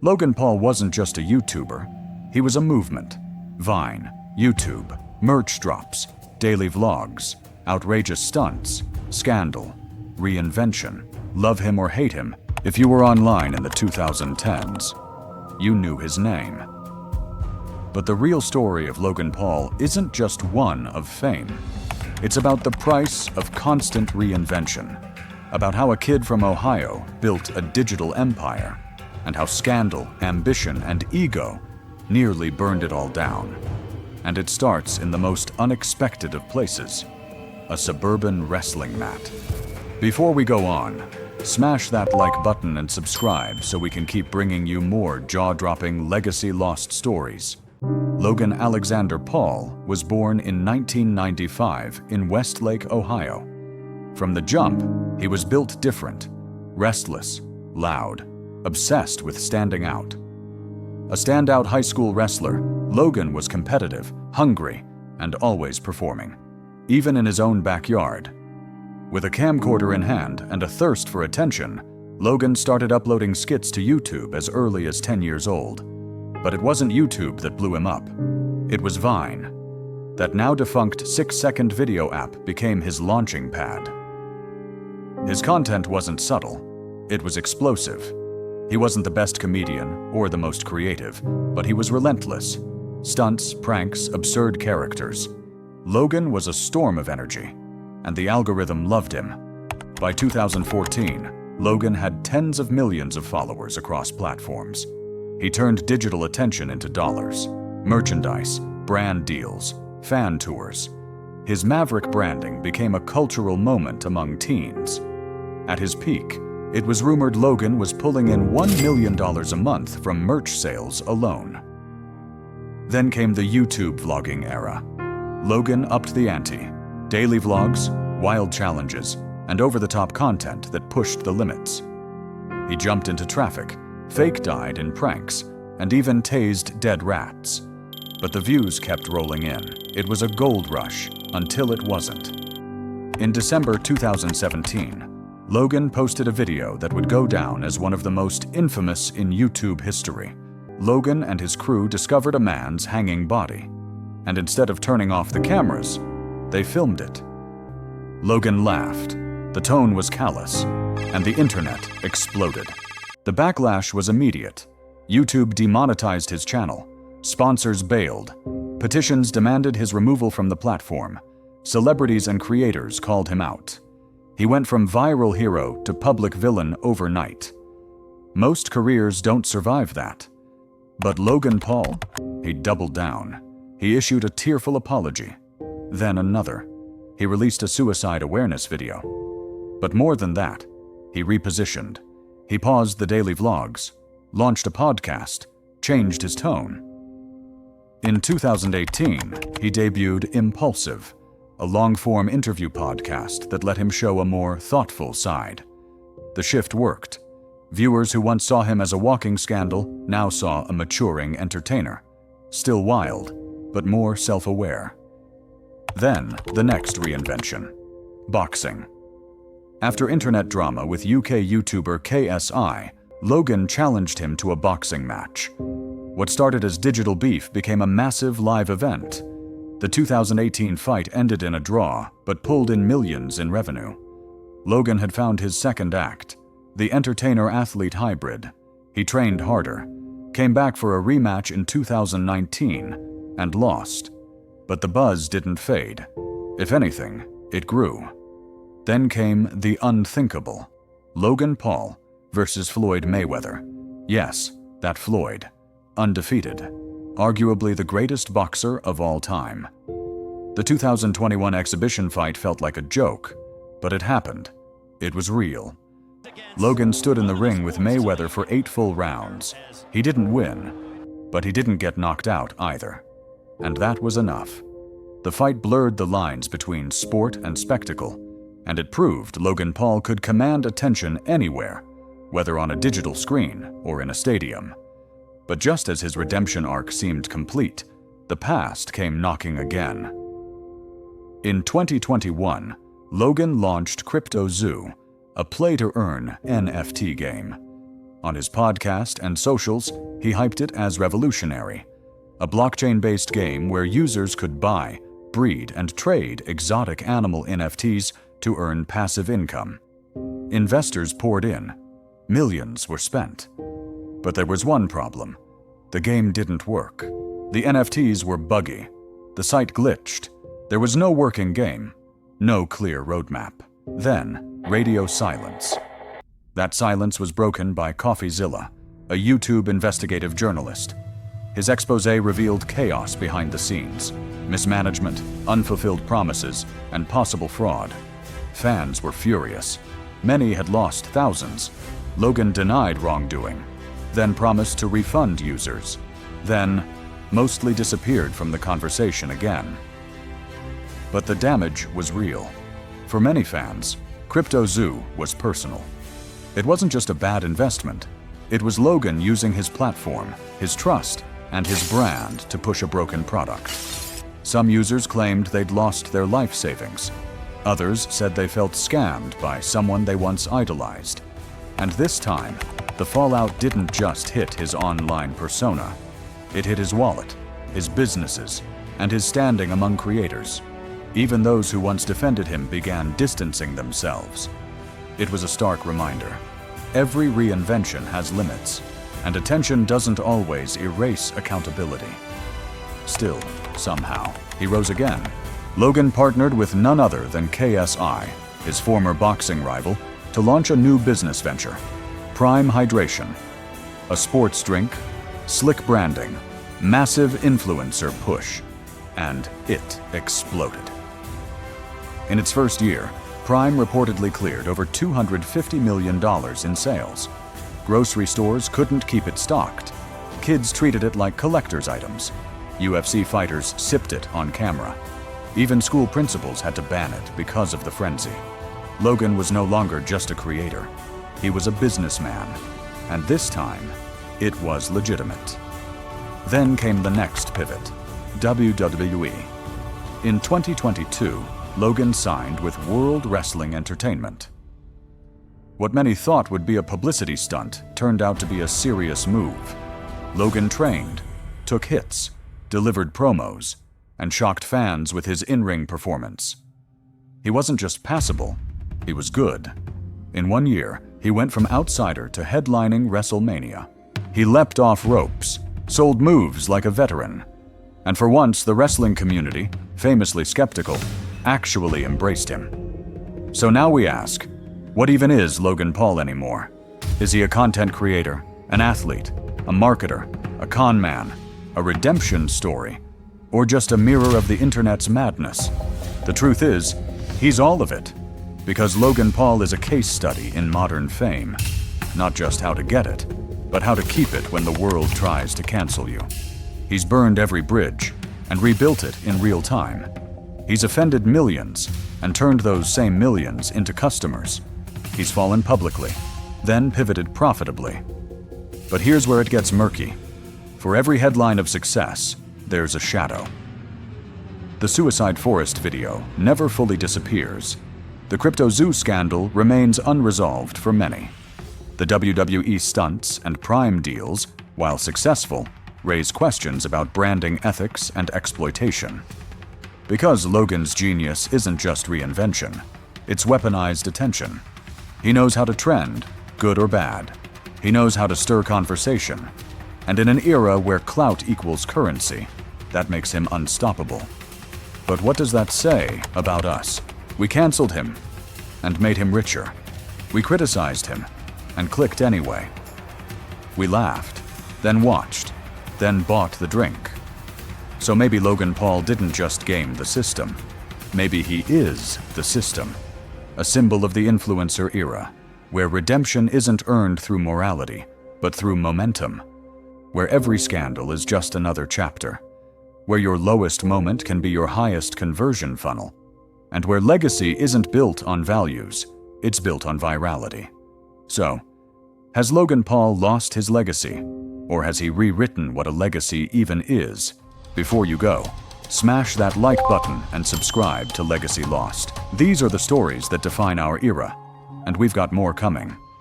Logan Paul wasn't just a YouTuber, he was a movement. Vine, YouTube, merch drops, daily vlogs, outrageous stunts, scandal, reinvention. Love him or hate him, if you were online in the 2010s, you knew his name. But the real story of Logan Paul isn't just one of fame. It's about the price of constant reinvention, about how a kid from Ohio built a digital empire, and how scandal, ambition, and ego nearly burned it all down. And it starts in the most unexpected of places, a suburban wrestling mat. Before we go on, smash that like button and subscribe so we can keep bringing you more jaw-dropping legacy-lost stories. Logan Alexander Paul was born in 1995 in Westlake, Ohio. From the jump, he was built different, restless, loud, obsessed with standing out. A standout high school wrestler, Logan was competitive, hungry, and always performing, even in his own backyard. With a camcorder in hand and a thirst for attention, Logan started uploading skits to YouTube as early as 10 years old. But it wasn't YouTube that blew him up. It was Vine. That now-defunct 6-second video app became his launching pad. His content wasn't subtle. It was explosive. He wasn't the best comedian or the most creative, but he was relentless. Stunts, pranks, absurd characters. Logan was a storm of energy, and the algorithm loved him. By 2014, Logan had tens of millions of followers across platforms. He turned digital attention into dollars, merchandise, brand deals, fan tours. His maverick branding became a cultural moment among teens. At his peak, it was rumored Logan was pulling in $1 million a month from merch sales alone. Then came the YouTube vlogging era. Logan upped the ante. Daily vlogs, wild challenges, and over-the-top content that pushed the limits. He jumped into traffic, fake-died in pranks, and even tased dead rats. But the views kept rolling in. It was a gold rush, until it wasn't. In December 2017, Logan posted a video that would go down as one of the most infamous in YouTube history. Logan and his crew discovered a man's hanging body, and instead of turning off the cameras, they filmed it. Logan laughed. The tone was callous, and the internet exploded. The backlash was immediate. YouTube demonetized his channel. Sponsors bailed. Petitions demanded his removal from the platform. Celebrities and creators called him out. He went from viral hero to public villain overnight. Most careers don't survive that. But Logan Paul, he doubled down. He issued a tearful apology. Then another. He released a suicide awareness video. But more than that, he repositioned. He paused the daily vlogs, launched a podcast, changed his tone. In 2018, he debuted Impulsive, a long-form interview podcast that let him show a more thoughtful side. The shift worked. Viewers who once saw him as a walking scandal now saw a maturing entertainer. Still wild, but more self-aware. Then, the next reinvention. Boxing. After internet drama with UK YouTuber KSI, Logan challenged him to a boxing match. What started as digital beef became a massive live event. The 2018 fight ended in a draw, but pulled in millions in revenue. Logan had found his second act, the entertainer-athlete hybrid. He trained harder, came back for a rematch in 2019, and lost. But the buzz didn't fade. If anything, it grew. Then came the unthinkable. Logan Paul versus Floyd Mayweather. Yes, that Floyd. Undefeated. Arguably the greatest boxer of all time. The 2021 exhibition fight felt like a joke, but it happened. It was real. Logan stood in the ring with Mayweather for 8 full rounds. He didn't win, but he didn't get knocked out either. And that was enough. The fight blurred the lines between sport and spectacle, and it proved Logan Paul could command attention anywhere, whether on a digital screen or in a stadium. But just as his redemption arc seemed complete, the past came knocking again. In 2021, Logan launched Crypto Zoo, a play-to-earn NFT game. On his podcast and socials, he hyped it as revolutionary, a blockchain-based game where users could buy, breed, and trade exotic animal NFTs to earn passive income. Investors poured in. Millions were spent. But there was one problem. The game didn't work. The NFTs were buggy. The site glitched. There was no working game. No clear roadmap. Then, radio silence. That silence was broken by CoffeeZilla, a YouTube investigative journalist. His expose revealed chaos behind the scenes, mismanagement, unfulfilled promises, and possible fraud. Fans were furious. Many had lost thousands. Logan denied wrongdoing, then promised to refund users, then mostly disappeared from the conversation again. But the damage was real. For many fans, CryptoZoo was personal. It wasn't just a bad investment. It was Logan using his platform, his trust, and his brand to push a broken product. Some users claimed they'd lost their life savings. Others said they felt scammed by someone they once idolized. And this time, the fallout didn't just hit his online persona. It hit his wallet, his businesses, and his standing among creators. Even those who once defended him began distancing themselves. It was a stark reminder. Every reinvention has limits, and attention doesn't always erase accountability. Still, somehow, he rose again. Logan partnered with none other than KSI, his former boxing rival, to launch a new business venture, Prime Hydration. A sports drink, slick branding, massive influencer push, and it exploded. In its first year, Prime reportedly cleared over $250 million in sales. Grocery stores couldn't keep it stocked. Kids treated it like collector's items. UFC fighters sipped it on camera. Even school principals had to ban it because of the frenzy. Logan was no longer just a creator. He was a businessman. And this time, it was legitimate. Then came the next pivot, WWE. In 2022, Logan signed with World Wrestling Entertainment. What many thought would be a publicity stunt turned out to be a serious move. Logan trained, took hits, delivered promos, and shocked fans with his in-ring performance. He wasn't just passable, he was good. In 1 year, he went from outsider to headlining WrestleMania. He leapt off ropes, sold moves like a veteran. And for once, the wrestling community, famously skeptical, actually embraced him. So now we ask, what even is Logan Paul anymore? Is he a content creator, an athlete, a marketer, a con man, a redemption story, or just a mirror of the internet's madness? The truth is, he's all of it. Because Logan Paul is a case study in modern fame. Not just how to get it, but how to keep it when the world tries to cancel you. He's burned every bridge and rebuilt it in real time. He's offended millions and turned those same millions into customers. He's fallen publicly, then pivoted profitably. But here's where it gets murky. For every headline of success, there's a shadow. The Suicide Forest video never fully disappears. The CryptoZoo scandal remains unresolved for many. The WWE stunts and Prime deals, while successful, raise questions about branding ethics and exploitation. Because Logan's genius isn't just reinvention, it's weaponized attention. He knows how to trend, good or bad. He knows how to stir conversation. And in an era where clout equals currency, that makes him unstoppable. But what does that say about us? We canceled him and made him richer. We criticized him and clicked anyway. We laughed, then watched, then bought the drink. So maybe Logan Paul didn't just game the system. Maybe he is the system, a symbol of the influencer era, where redemption isn't earned through morality, but through momentum, where every scandal is just another chapter, where your lowest moment can be your highest conversion funnel, and where legacy isn't built on values, it's built on virality. So, has Logan Paul lost his legacy, or has he rewritten what a legacy even is? Before you go, smash that like button and subscribe to Legacy Lost. These are the stories that define our era, and we've got more coming.